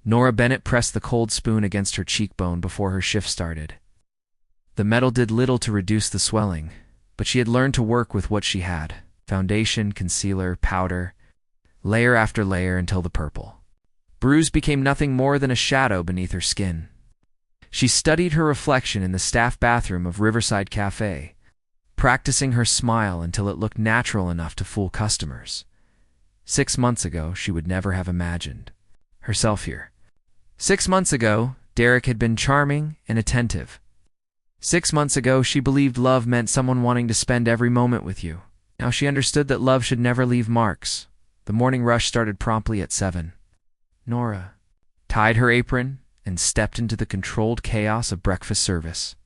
Nora Bennett pressed the cold spoon against her cheekbone before her shift started. The metal did little to reduce the swelling, but she had learned to work with what she had: foundation, concealer, powder, layer after layer until the purple bruise became nothing more than a shadow beneath her skin. She studied her reflection in the staff bathroom of Riverside Cafe, practicing her smile until it looked natural enough to fool customers. 6 months ago, she would never have imagined herself here. 6 months ago, Derek had been charming and attentive. 6 months ago, she believed love meant someone wanting to spend every moment with you. Now she understood that love should never leave marks. The morning rush started promptly at 7. Nora tied her apron and stepped into the controlled chaos of breakfast service.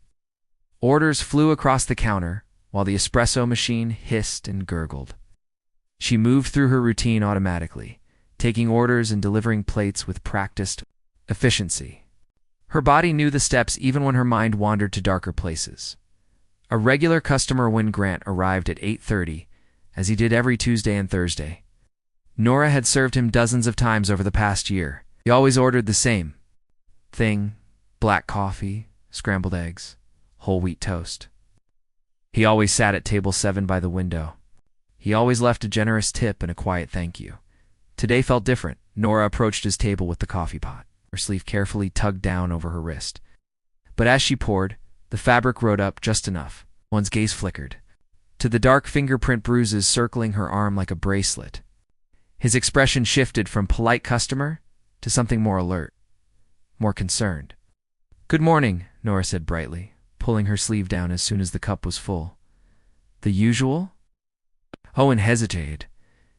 Orders flew across the counter while the espresso machine hissed and gurgled. She moved through her routine automatically, taking orders and delivering plates with practiced efficiency. Her body knew the steps even when her mind wandered to darker places. A regular customer, Owen Grant, arrived at 8:30, as he did every Tuesday and Thursday. Nora had served him dozens of times over the past year. He always ordered the same thing: black coffee, scrambled eggs, whole wheat toast. He always sat at table 7 by the window. He always left a generous tip and a quiet thank you. Today felt different. Nora approached his table with the coffee pot, her sleeve carefully tugged down over her wrist. But as she poured, the fabric rode up just enough. One's gaze flickered to the dark fingerprint bruises circling her arm like a bracelet. His expression shifted from polite customer to something more alert, more concerned. "Good morning," Nora said brightly, pulling her sleeve down as soon as the cup was full. "The usual?" Owen hesitated.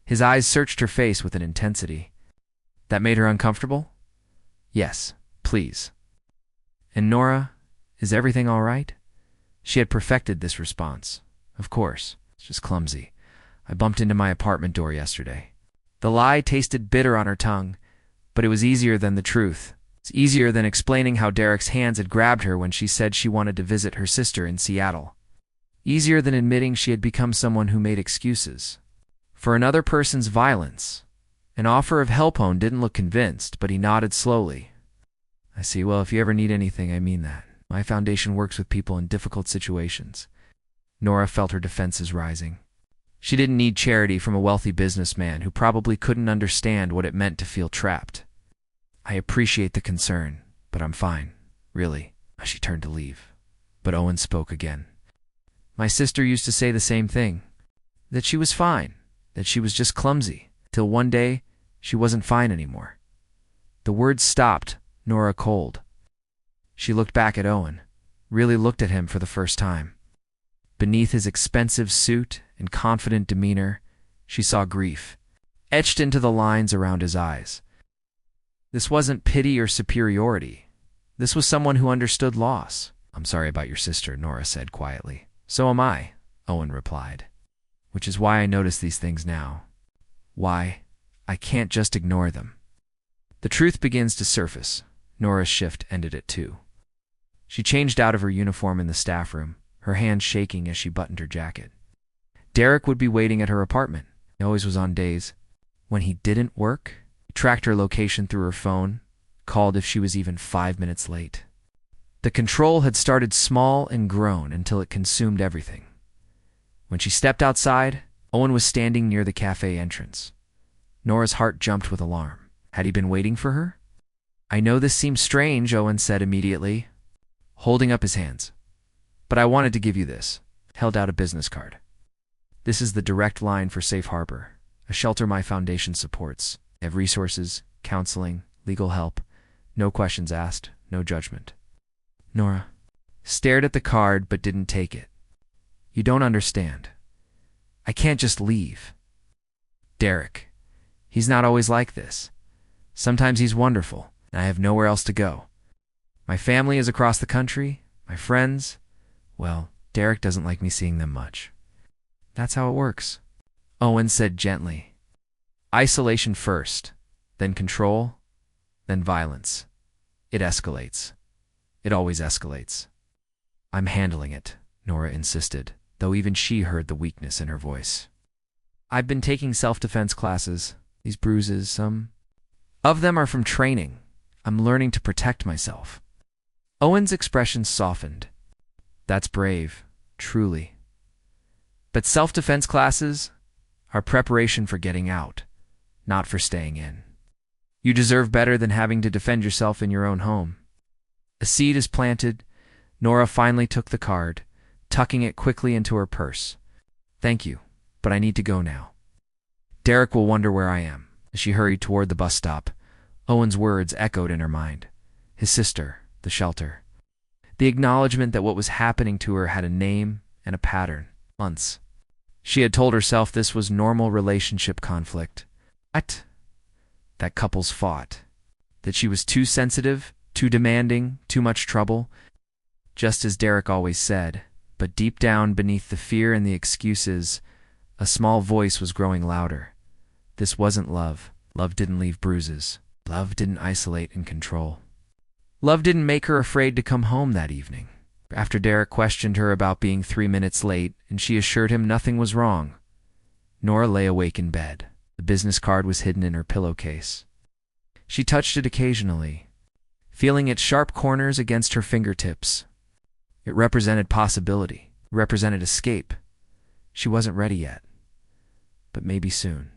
His eyes searched her face with an intensity that made her uncomfortable. "Yes, please." "And Nora, is everything all right?" She had perfected this response. "Of course, it's just clumsy. I bumped into my apartment door yesterday." The lie tasted bitter on her tongue, but it was easier than the truth. It's easier than explaining how Derek's hands had grabbed her when she said she wanted to visit her sister in Seattle. Easier than admitting she had become someone who made excuses for another person's violence. An offer of help. Owen didn't look convinced, but he nodded slowly. "I see. Well, if you ever need anything, I mean that. My foundation works with people in difficult situations." Nora felt her defenses rising. She didn't need charity from a wealthy businessman who probably couldn't understand what it meant to feel trapped. "I appreciate the concern, but I'm fine, really." She turned to leave, but Owen spoke again. "My sister used to say the same thing, that she was fine, that she was just clumsy, till one day she wasn't fine anymore." The words stopped Nora cold. She looked back at Owen, really looked at him for the first time. Beneath his expensive suit and confident demeanor, she saw grief etched into the lines around his eyes. This wasn't pity or superiority. This was someone who understood loss. "I'm sorry about your sister," Nora said quietly. "So am I," Owen replied. "Which is why I notice these things now. Why I can't just ignore them." The truth begins to surface. Nora's shift ended at 2. She changed out of her uniform in the staff room, her hands shaking as she buttoned her jacket. Derek would be waiting at her apartment. He always was on days when he didn't work. He tracked her location through her phone, called if she was even 5 minutes late. The control had started small and grown until it consumed everything. When she stepped outside, Owen was standing near the cafe entrance. Nora's heart jumped with alarm. Had he been waiting for her? "I know this seems strange," Owen said immediately, holding up his hands. "But I wanted to give you this." Held out a business card. "This is the direct line for Safe Harbor, a shelter my foundation supports. They have resources, counseling, legal help. No questions asked, no judgment." Nora stared at the card but didn't take it. "You don't understand. I can't just leave. Derek, he's not always like this. Sometimes he's wonderful, and I have nowhere else to go. My family is across the country. My friends, well, Derek doesn't like me seeing them much. That's how it works," Owen said gently. "Isolation first, then control, then violence. It escalates. It always escalates." "I'm handling it," Nora insisted, though even she heard the weakness in her voice. "I've been taking self-defense classes. These bruises, some of them are from training. I'm learning to protect myself. Owen's expression softened. That's brave, truly. But self-defense classes are preparation for getting out, not for staying in. You deserve better than having to defend yourself in your own home. A seed is planted. Nora finally took the card, tucking it quickly into her purse. Thank you, but I need to go now. Derek will wonder where I am. As she hurried toward the bus stop, Owen's words echoed in her mind. His sister, the shelter. The acknowledgement that what was happening to her had a name and a pattern. Months. She had told herself this was normal relationship conflict. What? That couples fought. That she was too sensitive, too demanding, too much trouble. Just as Derek always said, but deep down beneath the fear and the excuses, a small voice was growing louder. This wasn't love. Love didn't leave bruises. Love didn't isolate and control. Love didn't make her afraid to come home that evening. After Derek questioned her about being 3 minutes late and she assured him nothing was wrong, Nora lay awake in bed. The business card was hidden in her pillowcase. She touched it occasionally, feeling its sharp corners against her fingertips. It represented possibility, represented escape. She wasn't ready yet, but maybe soon.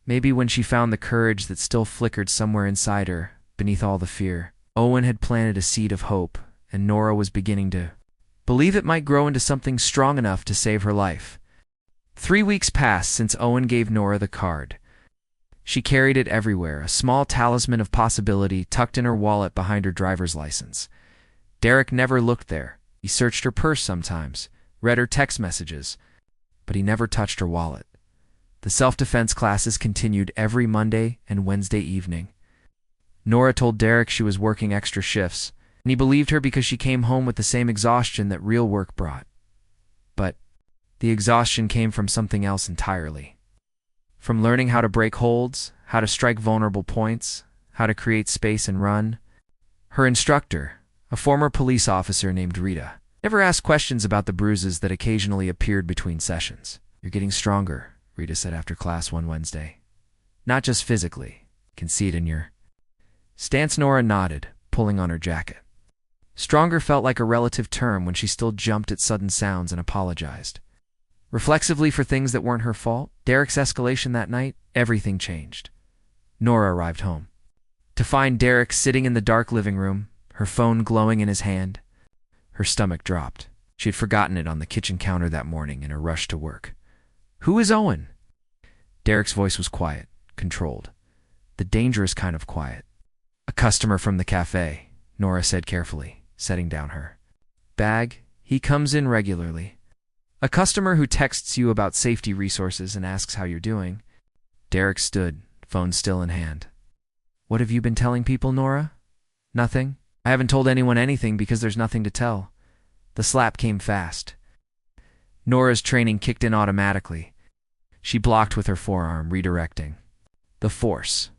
Maybe when she found the courage that still flickered somewhere inside her, beneath all the fear. Owen had planted a seed of hope, and Nora was beginning to believe it might grow into something strong enough to save her life. 3 weeks passed since Owen gave Nora the card. She carried it everywhere, a small talisman of possibility tucked in her wallet behind her driver's license. Derek never looked there. He searched her purse sometimes, read her text messages, but he never touched her wallet. The self-defense classes continued every Monday and Wednesday evening. Nora told Derek she was working extra shifts, and he believed her because she came home with the same exhaustion that real work brought. But the exhaustion came from something else entirely. From learning how to break holds, how to strike vulnerable points, how to create space and run. Her instructor, a former police officer named Rita, never asked questions about the bruises that occasionally appeared between sessions. You're getting stronger, Rita said after class one Wednesday. Not just physically. I can see it in your stance. Nora nodded, pulling on her jacket. Stronger felt like a relative term when she still jumped at sudden sounds and apologized. Reflexively for things that weren't her fault. Derek's escalation that night, everything changed. Nora arrived home to find Derek sitting in the dark living room, her phone glowing in his hand. Her stomach dropped. She had forgotten it on the kitchen counter that morning in her rush to work. Who is Owen? Derek's voice was quiet, controlled. The dangerous kind of quiet. A customer from the cafe, Nora said carefully, setting down her bag. He comes in regularly. A customer who texts you about safety resources and asks how you're doing. Derek stood, phone still in hand. What have you been telling people, Nora? Nothing. I haven't told anyone anything because there's nothing to tell. The slap came fast. Nora's training kicked in automatically. She blocked with her forearm, redirecting. The force.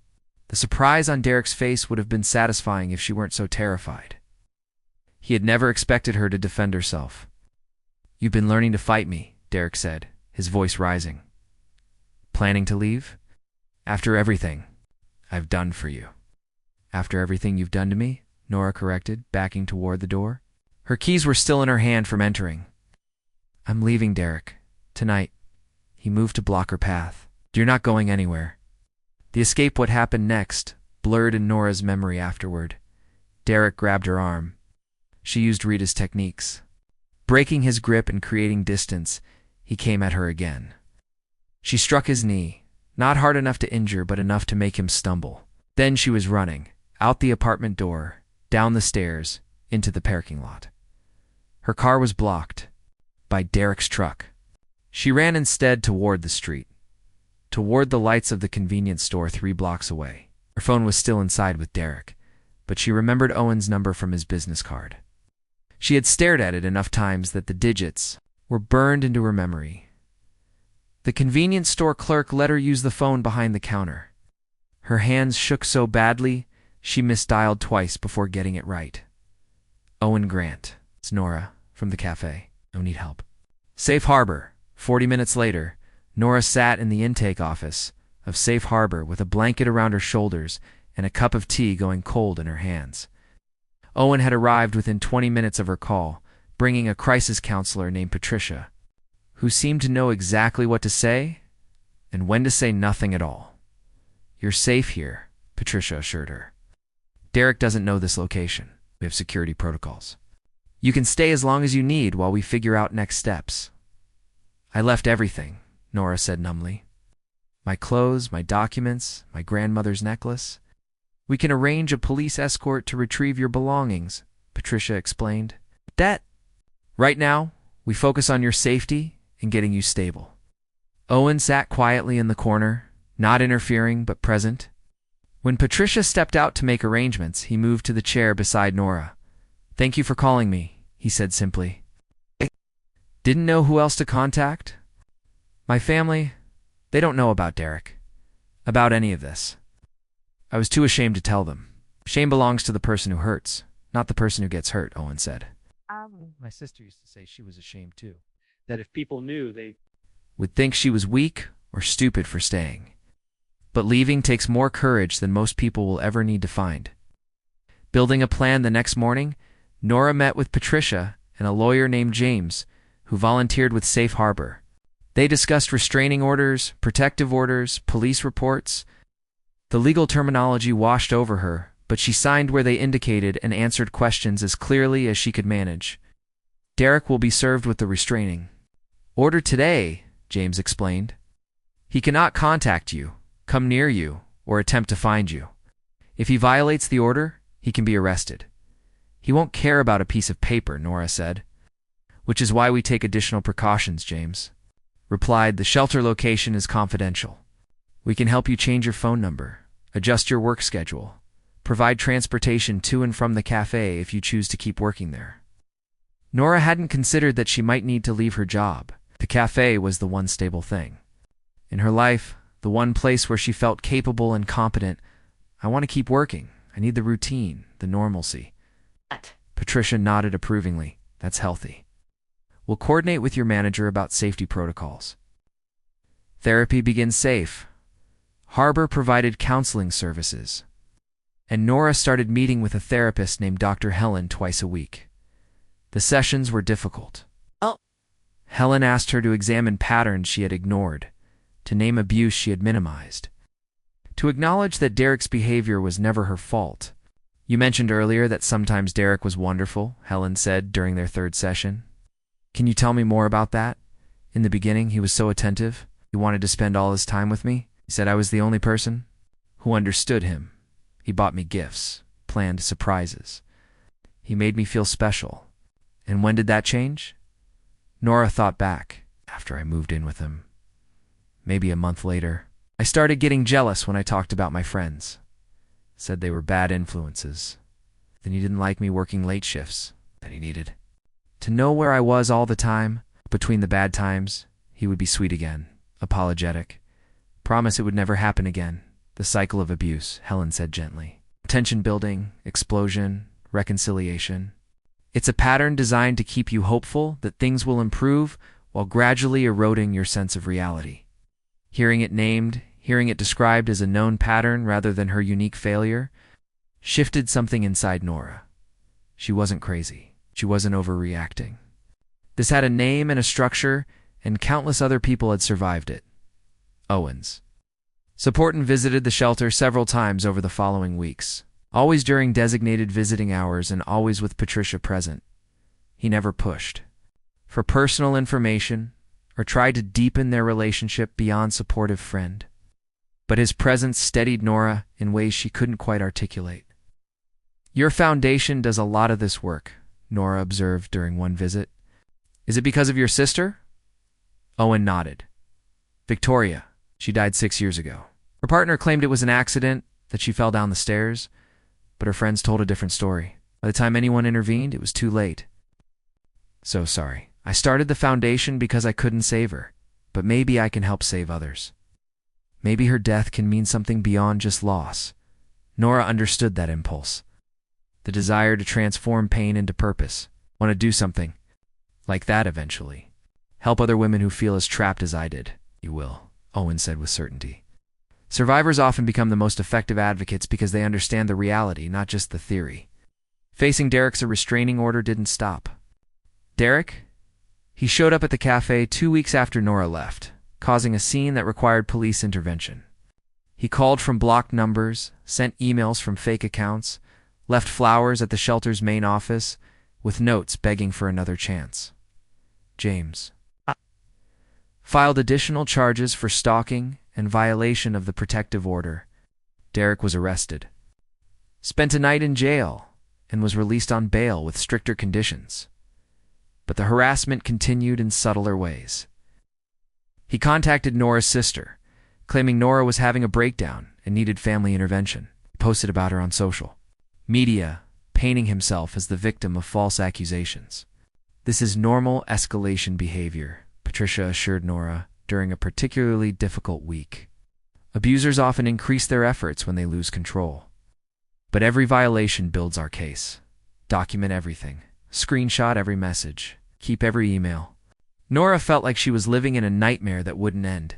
The surprise on Derek's face would have been satisfying if she weren't so terrified. He had never expected her to defend herself. You've been learning to fight me, Derek said, his voice rising. Planning to leave? After everything I've done for you. After everything you've done to me? Nora corrected, backing toward the door. Her keys were still in her hand from entering. I'm leaving, Derek. Tonight. He moved to block her path. You're not going anywhere. The escape, what happened next, blurred in Nora's memory afterward. Derek grabbed her arm. She used Rita's techniques. Breaking his grip and creating distance, he came at her again. She struck his knee, not hard enough to injure, but enough to make him stumble. Then she was running, out the apartment door, down the stairs, into the parking lot. Her car was blocked by Derek's truck. She ran instead toward the street, toward the lights of the convenience store 3 blocks away. Her phone was still inside with Derek, but she remembered Owen's number from his business card. She had stared at it enough times that the digits were burned into her memory. The convenience store clerk let her use the phone behind the counter. Her hands shook so badly, she misdialed twice before getting it right. Owen Grant. It's Nora, from the cafe. No need help. Safe Harbor. 40 minutes later, Nora sat in the intake office of Safe Harbor with a blanket around her shoulders and a cup of tea going cold in her hands. Owen had arrived within 20 minutes of her call, bringing a crisis counselor named Patricia, who seemed to know exactly what to say and when to say nothing at all. "You're safe here," Patricia assured her. "Derek doesn't know this location. We have security protocols. You can stay as long as you need while we figure out next steps." "I left everything," Nora said numbly. "My clothes, my documents, my grandmother's necklace. We can arrange a police escort to retrieve your belongings," Patricia explained. Right now, we focus on your safety and getting you stable." Owen sat quietly in the corner, not interfering but present. When Patricia stepped out to make arrangements, he moved to the chair beside Nora. "Thank you for calling me," he said simply. "Didn't know who else to contact? My family, they don't know about Derek, about any of this. I was too ashamed to tell them. Shame belongs to the person who hurts, not the person who gets hurt," Owen said. My sister used to say she was ashamed too. That if people knew, they would think she was weak or stupid for staying. But leaving takes more courage than most people will ever need to find. Building a plan the next morning, Nora met with Patricia and a lawyer named James, who volunteered with Safe Harbor. They discussed restraining orders, protective orders, police reports. The legal terminology washed over her, but she signed where they indicated and answered questions as clearly as she could manage. "Derek will be served with the restraining order today," James explained. "He cannot contact you, come near you, or attempt to find you. If he violates the order, he can be arrested." "He won't care about a piece of paper," Nora said. "Which is why we take additional precautions," James replied. "The shelter location is confidential. We can help you change your phone number, adjust your work schedule, provide transportation to and from the cafe if you choose to keep working there." Nora hadn't considered that she might need to leave her job. The cafe was the one stable thing in her life, the one place where she felt capable and competent. "I want to keep working. I need the routine, the normalcy." Patricia nodded approvingly. "That's healthy. We'll coordinate with your manager about safety protocols. Therapy begins safe. Harbor provided counseling services, and Nora started meeting with a therapist named Dr. Helen twice a week. The sessions were difficult. Helen asked her to examine patterns she had ignored, to name abuse she had minimized, to acknowledge that Derek's behavior was never her fault. "You mentioned earlier that sometimes Derek was wonderful," Helen said during their third session. "Can you tell me more about that? In the beginning, he was so attentive. He wanted to spend all his time with me. He said I was the only person who understood him. He bought me gifts, planned surprises. He made me feel special. And when did that change?" Nora thought back. "After I moved in with him. Maybe a month later. I started getting jealous when I talked about my friends. Said they were bad influences. Then he didn't like me working late shifts that he needed to know where I was all the time. Between the bad times, he would be sweet again, apologetic. Promise it would never happen again. The cycle of abuse," Helen said gently. "Tension building, explosion, reconciliation. It's a pattern designed to keep you hopeful that things will improve while gradually eroding your sense of reality." Hearing it named, hearing it described as a known pattern rather than her unique failure, shifted something inside Nora. She wasn't crazy. She wasn't overreacting. This had a name and a structure, and countless other people had survived it. Owens. Supportant visited the shelter several times over the following weeks, always during designated visiting hours and always with Patricia present. He never pushed for personal information or tried to deepen their relationship beyond supportive friend. But his presence steadied Nora in ways she couldn't quite articulate. "Your foundation does a lot of this work," Nora observed during one visit. "Is it because of your sister?" Owen nodded. "Victoria. She died 6 years ago. Her partner claimed it was an accident, that she fell down the stairs, but her friends told a different story. By the time anyone intervened, it was too late. So sorry. I started the foundation because I couldn't save her, but maybe I can help save others. Maybe her death can mean something beyond just loss." Nora understood that impulse. The desire to transform pain into purpose. Want to do something like that eventually. Help other women who feel as trapped as I did. "You will," Owen said with certainty. Survivors often become the most effective advocates because they understand the reality, not just the theory. Facing Derek's restraining order didn't stop. Derek? He showed up at the cafe 2 weeks after Nora left, causing a scene that required police intervention. He called from blocked numbers, sent emails from fake accounts, left flowers at the shelter's main office, with notes begging for another chance. James filed additional charges for stalking and violation of the protective order. Derek was arrested, spent a night in jail, and was released on bail with stricter conditions. But the harassment continued in subtler ways. He contacted Nora's sister, claiming Nora was having a breakdown and needed family intervention. He posted about her on social media, painting himself as the victim of false accusations. "This is normal escalation behavior," Patricia assured Nora during a particularly difficult week. "Abusers often increase their efforts when they lose control. But every violation builds our case. Document everything. Screenshot every message. Keep every email." Nora felt like she was living in a nightmare that wouldn't end.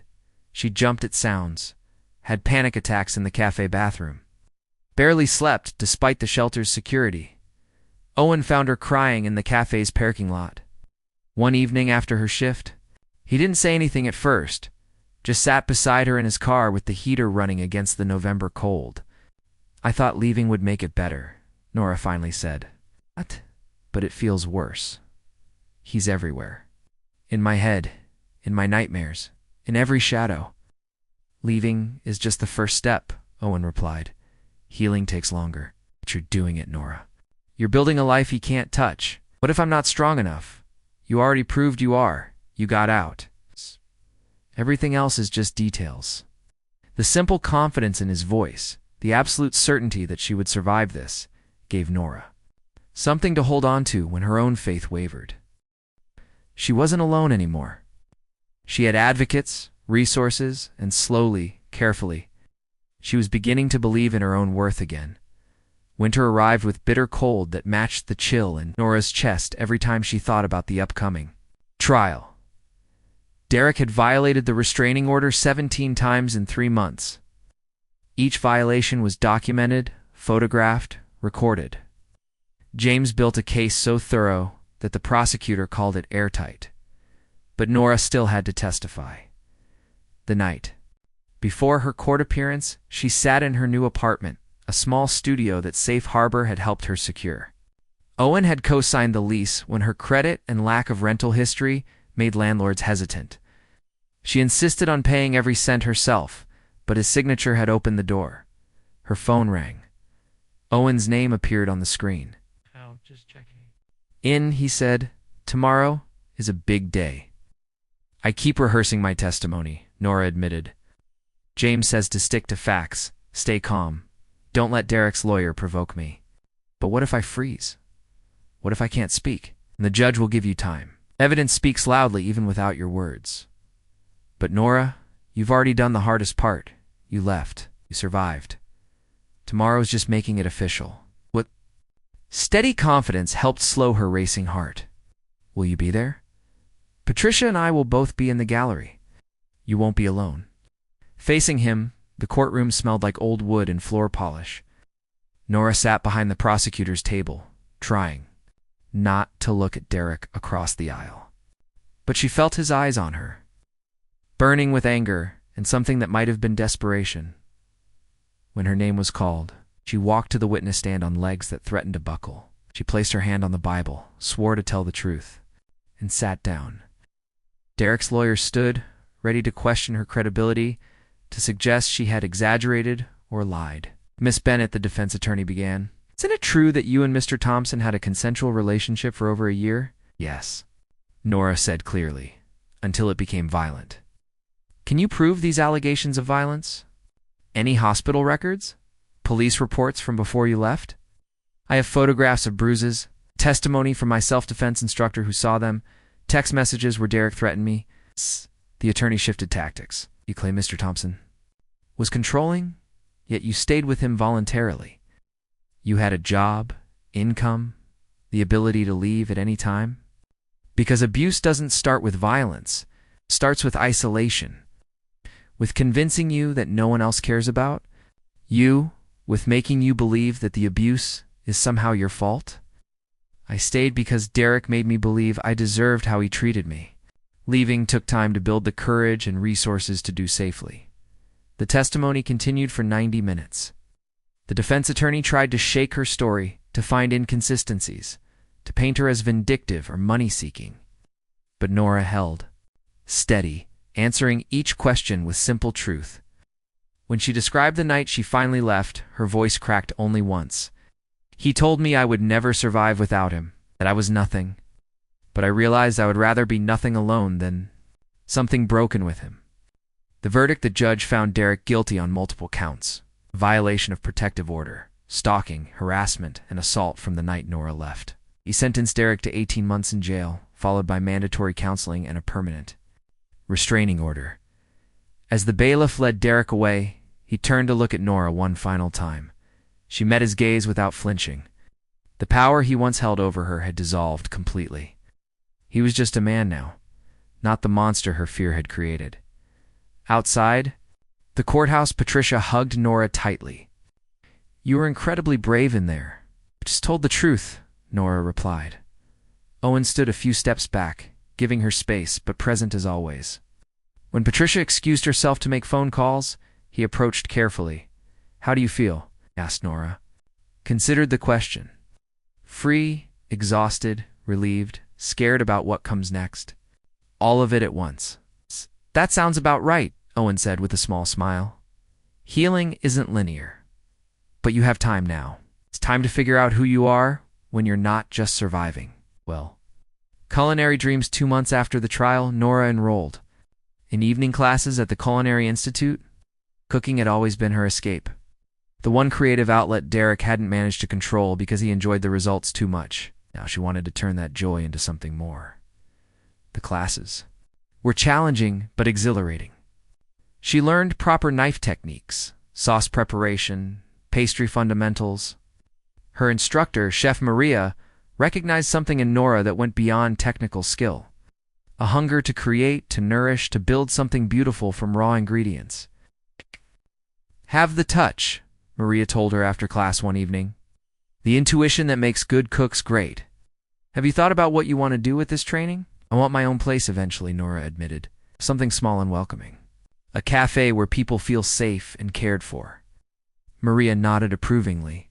She jumped at sounds, had panic attacks in the cafe bathroom, barely slept despite the shelter's security. Owen found her crying in the cafe's parking lot. One evening after her shift, he didn't say anything at first, just sat beside her in his car with the heater running against the November cold. "I thought leaving would make it better," Nora finally said. "What? But it feels worse. He's everywhere. In my head, in my nightmares, in every shadow." "Leaving is just the first step," Owen replied. "Healing takes longer." "But you're doing it, Nora. You're building a life he can't touch." "What if I'm not strong enough? You already proved you are. You got out. Everything else is just details." The simple confidence in his voice, the absolute certainty that she would survive this, gave Nora something to hold on to when her own faith wavered. She wasn't alone anymore. She had advocates, resources, and slowly, carefully, she was beginning to believe in her own worth again. Winter arrived with bitter cold that matched the chill in Nora's chest every time she thought about the upcoming trial. Derek had violated the restraining order 17 times in 3 months. Each violation was documented, photographed, recorded. James built a case so thorough that the prosecutor called it airtight. But Nora still had to testify. The night before her court appearance, she sat in her new apartment, a small studio that Safe Harbor had helped her secure. Owen had co-signed the lease when her credit and lack of rental history made landlords hesitant. She insisted on paying every cent herself, but his signature had opened the door. Her phone rang. Owen's name appeared on the screen. "Oh, just checking." "In," he said. "Tomorrow is a big day." "I keep rehearsing my testimony," Nora admitted. "James says to stick to facts, stay calm. Don't let Derek's lawyer provoke me." "But what if I freeze? What if I can't speak?" "The judge will give you time. Evidence speaks loudly even without your words." "But Nora, you've already done the hardest part. You left. You survived. Tomorrow's just making it official." "What?" Steady confidence helped slow her racing heart. "Will you be there?" "Patricia and I will both be in the gallery." "You won't be alone." Facing him, the courtroom smelled like old wood and floor polish. Nora sat behind the prosecutor's table, trying not to look at Derek across the aisle. But she felt his eyes on her, burning with anger and something that might have been desperation. When her name was called, she walked to the witness stand on legs that threatened to buckle. She placed her hand on the Bible, swore to tell the truth, and sat down. Derek's lawyer stood, ready to question her credibility, to suggest she had exaggerated or lied. "Miss Bennett," the defense attorney began, "isn't it true that you and Mr. Thompson had a consensual relationship for over a year?" "Yes," Nora said clearly, "until it became violent." "Can you prove these allegations of violence? Any hospital records? Police reports from before you left?" "I have photographs of bruises, testimony from my self-defense instructor who saw them, text messages where Derek threatened me." The attorney shifted tactics. "You claim Mr. Thompson was controlling, yet you stayed with him voluntarily. You had a job, income, the ability to leave at any time. Because abuse doesn't start with violence, it starts with isolation. with convincing you that no one else cares about? You, with making you believe that the abuse is somehow your fault? I stayed because Derek made me believe I deserved how he treated me. Leaving took time to build the courage and resources to do safely. The testimony continued for 90 minutes. The defense attorney tried to shake her story, to find inconsistencies, to paint her as vindictive or money-seeking. But Nora held, steady, answering each question with simple truth. When she described the night she finally left, her voice cracked only once. He told me I would never survive without him, that I was nothing. But I realized I would rather be nothing alone than something broken with him. The verdict: the judge found Derek guilty on multiple counts: violation of protective order, stalking, harassment, and assault from the night Nora left. He sentenced Derek to 18 months in jail, followed by mandatory counseling and a permanent restraining order. As the bailiff led Derek away, he turned to look at Nora one final time. She met his gaze without flinching. The power he once held over her had dissolved completely. He was just a man now, not the monster her fear had created. Outside the courthouse, Patricia hugged Nora tightly. "You were incredibly brave in there." "I just told the truth," Nora replied. Owen stood a few steps back, giving her space, but present as always. When Patricia excused herself to make phone calls, he approached carefully. "How do you feel?" asked Nora. Considered the question. Free, exhausted, relieved, scared about what comes next. All of it at once. "That sounds about right," Owen said with a small smile. "Healing isn't linear. But you have time now. It's time to figure out who you are when you're not just surviving." Well, culinary dreams. 2 months after the trial, Nora enrolled in evening classes at the Culinary Institute. Cooking had always been her escape. The one creative outlet Derek hadn't managed to control because he enjoyed the results too much. Now she wanted to turn that joy into something more. The classes were challenging but exhilarating. She learned proper knife techniques, sauce preparation, pastry fundamentals. Her instructor, Chef Maria, recognized something in Nora that went beyond technical skill. A hunger to create, to nourish, to build something beautiful from raw ingredients. "Have the touch," Maria told her after class one evening. "The intuition that makes good cooks great. Have you thought about what you want to do with this training?" "I want my own place eventually," Nora admitted. "Something small and welcoming. A cafe where people feel safe and cared for." Maria nodded approvingly.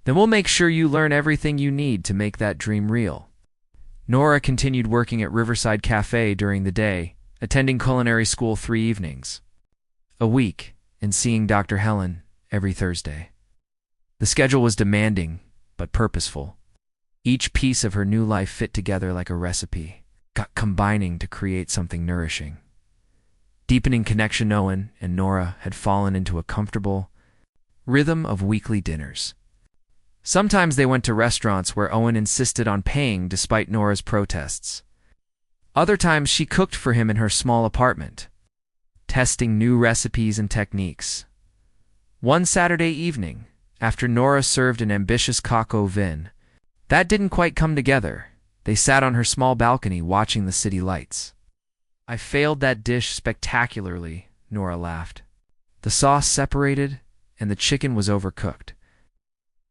"Then we'll make sure you learn everything you need to make that dream real." Nora continued working at Riverside Cafe during the day, attending culinary school 3 evenings a week, and seeing Dr. Helen every Thursday. The schedule was demanding, but purposeful. Each piece of her new life fit together like a recipe, combining to create something nourishing. Deepening connection, Owen and Nora had fallen into a comfortable rhythm of weekly dinners. Sometimes they went to restaurants where Owen insisted on paying despite Nora's protests. Other times she cooked for him in her small apartment, testing new recipes and techniques. One Saturday evening, after Nora served an ambitious coq au vin, that didn't quite come together. They sat on her small balcony watching the city lights. "I failed that dish spectacularly," Nora laughed. "The sauce separated, and the chicken was overcooked."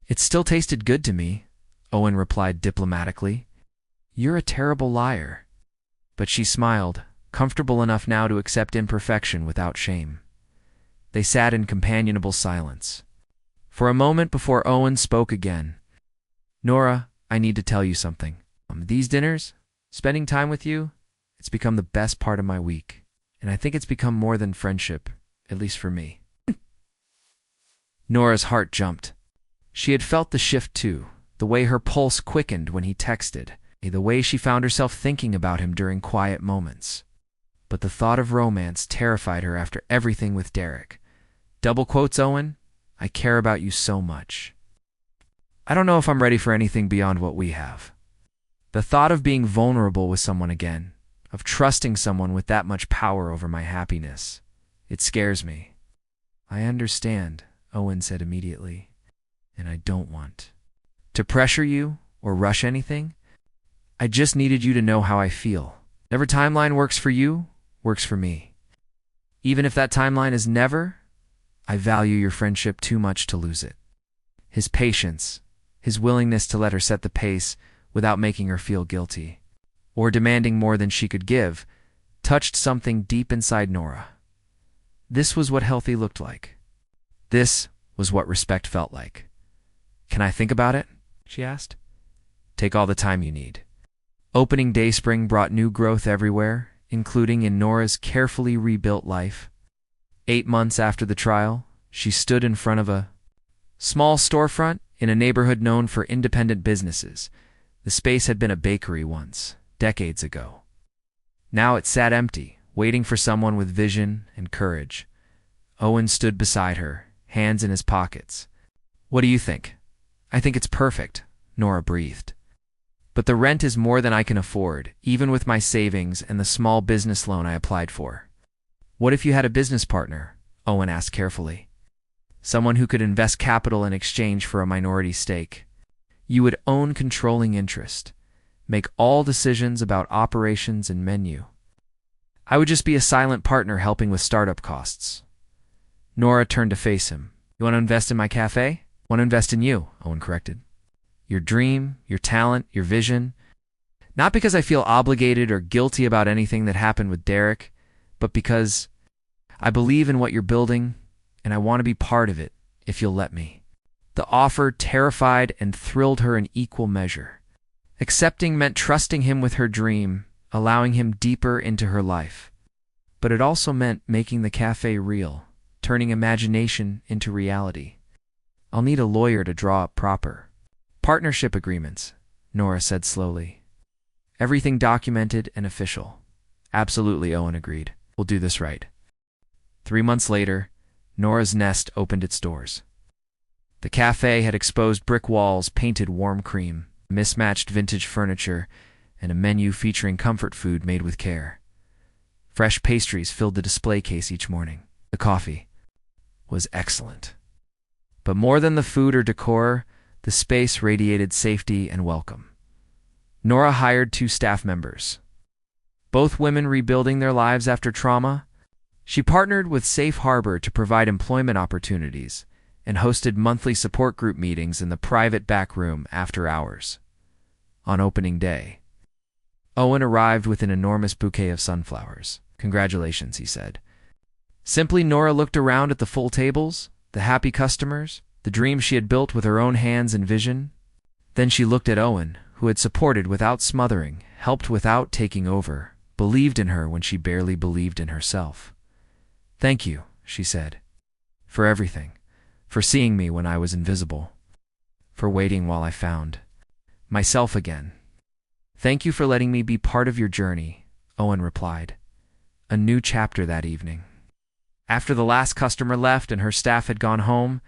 "It still tasted good to me," Owen replied diplomatically. "You're a terrible liar." But she smiled, comfortable enough now to accept imperfection without shame. They sat in companionable silence. For a moment before Owen spoke again. "Nora, I need to tell you something. These dinners, spending time with you, it's become the best part of my week. And I think it's become more than friendship, at least for me." Nora's heart jumped. She had felt the shift too, the way her pulse quickened when he texted, the way she found herself thinking about him during quiet moments. But the thought of romance terrified her after everything with Derek. Double quotes, "Owen, I care about you so much. I don't know if I'm ready for anything beyond what we have." The thought of being vulnerable with someone again, of trusting someone with that much power over my happiness, it scares me. "I understand," Owen said immediately, "and I don't want to pressure you or rush anything. I just needed you to know how I feel. Whatever timeline works for you, works for me." Even if that timeline is never, I value your friendship too much to lose it. His patience, his willingness to let her set the pace without making her feel guilty, or demanding more than she could give, touched something deep inside Nora. This was what healthy looked like. This was what respect felt like. "Can I think about it?" she asked. "Take all the time you need." Opening day spring brought new growth everywhere, including in Nora's carefully rebuilt life. 8 months after the trial, she stood in front of a small storefront in a neighborhood known for independent businesses. The space had been a bakery once, decades ago. Now it sat empty, waiting for someone with vision and courage. Owen stood beside her, hands in his pockets. "What do you think?" "I think it's perfect," Nora breathed. "But the rent is more than I can afford, even with my savings and the small business loan I applied for." "What if you had a business partner?" Owen asked carefully. "Someone who could invest capital in exchange for a minority stake. You would own controlling interest, make all decisions about operations and menu. I would just be a silent partner helping with startup costs." Nora turned to face him. "You want to invest in my cafe?" "I want to invest in you," Owen corrected. "Your dream, your talent, your vision. Not because I feel obligated or guilty about anything that happened with Derek, but because I believe in what you're building, and I want to be part of it, if you'll let me." The offer terrified and thrilled her in equal measure. Accepting meant trusting him with her dream, allowing him deeper into her life. But it also meant making the cafe real, turning imagination into reality. "I'll need a lawyer to draw up proper partnership agreements," Nora said slowly. "Everything documented and official." "Absolutely," Owen agreed. "We'll do this right." 3 months later, Nora's nest opened its doors. The cafe had exposed brick walls painted warm cream, mismatched vintage furniture, and a menu featuring comfort food made with care. Fresh pastries filled the display case each morning. The coffee was excellent. But more than the food or decor, the space radiated safety and welcome. Nora hired 2 staff members, both women rebuilding their lives after trauma. She partnered with Safe Harbor to provide employment opportunities and hosted monthly support group meetings in the private back room after hours. On opening day, Owen arrived with an enormous bouquet of sunflowers. "Congratulations," he said. Simply, Nora looked around at the full tables, the happy customers, the dreams she had built with her own hands and vision. Then she looked at Owen, who had supported without smothering, helped without taking over, believed in her when she barely believed in herself. "Thank you," she said, "for everything. For seeing me when I was invisible. For waiting while I found myself again." "Thank you for letting me be part of your journey," Owen replied. A new chapter that evening. After the last customer left and her staff had gone home,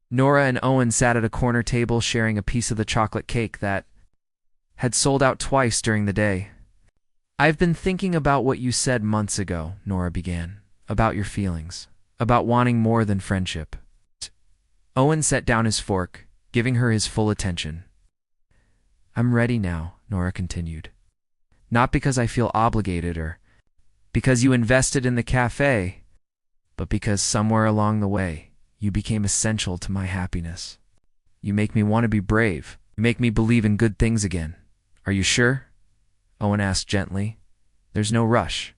Nora and Owen sat at a corner table sharing a piece of the chocolate cake that had sold out twice during the day. "I've been thinking about what you said months ago," Nora began, "about your feelings, about wanting more than friendship." Owen set down his fork, giving her his full attention. "I'm ready now," Nora continued. "Not because I feel obligated or because you invested in the cafe, but because somewhere along the way, you became essential to my happiness. You make me want to be brave. You make me believe in good things again." "Are you sure?" Owen asked gently. "There's no rush.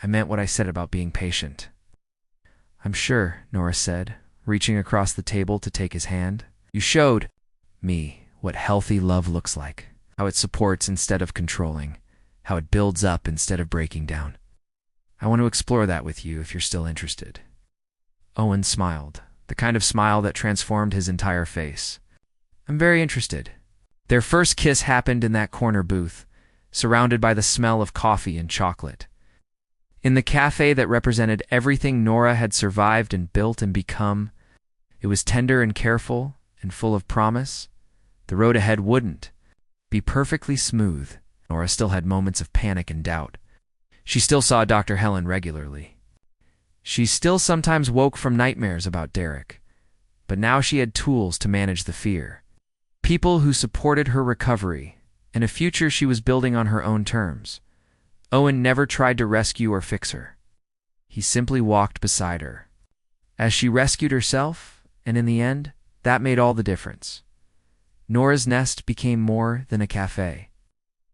I meant what I said about being patient." "I'm sure," Nora said, reaching across the table to take his hand. "You showed me what healthy love looks like, how it supports instead of controlling, how it builds up instead of breaking down. I want to explore that with you if you're still interested." Owen smiled, the kind of smile that transformed his entire face. "I'm very interested." Their first kiss happened in that corner booth, surrounded by the smell of coffee and chocolate. In the cafe that represented everything Nora had survived and built and become, it was tender and careful and full of promise. The road ahead wouldn't be perfectly smooth. Nora still had moments of panic and doubt. She still saw Dr. Helen regularly. She still sometimes woke from nightmares about Derek. But now she had tools to manage the fear. People who supported her recovery, and a future she was building on her own terms. Owen never tried to rescue or fix her. He simply walked beside her. As she rescued herself, and in the end, that made all the difference. Nora's nest became more than a cafe.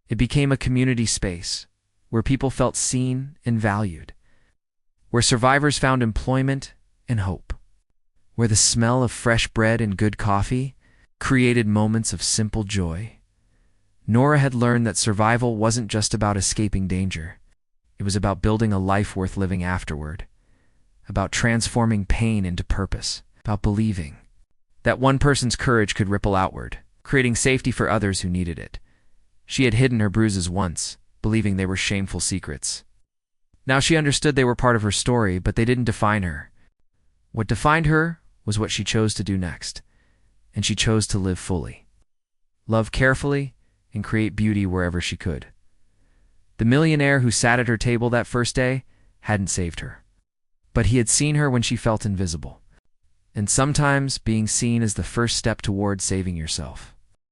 It became a community space where people felt seen and valued, where survivors found employment and hope, where the smell of fresh bread and good coffee created moments of simple joy. Nora had learned that survival wasn't just about escaping danger. It was about building a life worth living afterward, about transforming pain into purpose, about believing that one person's courage could ripple outward, creating safety for others who needed it. She had hidden her bruises once, believing they were shameful secrets. Now she understood they were part of her story, but they didn't define her. What defined her was what she chose to do next, and she chose to live fully, love carefully, and create beauty wherever she could. The millionaire who sat at her table that first day hadn't saved her, but he had seen her when she felt invisible. And sometimes being seen is the first step toward saving yourself.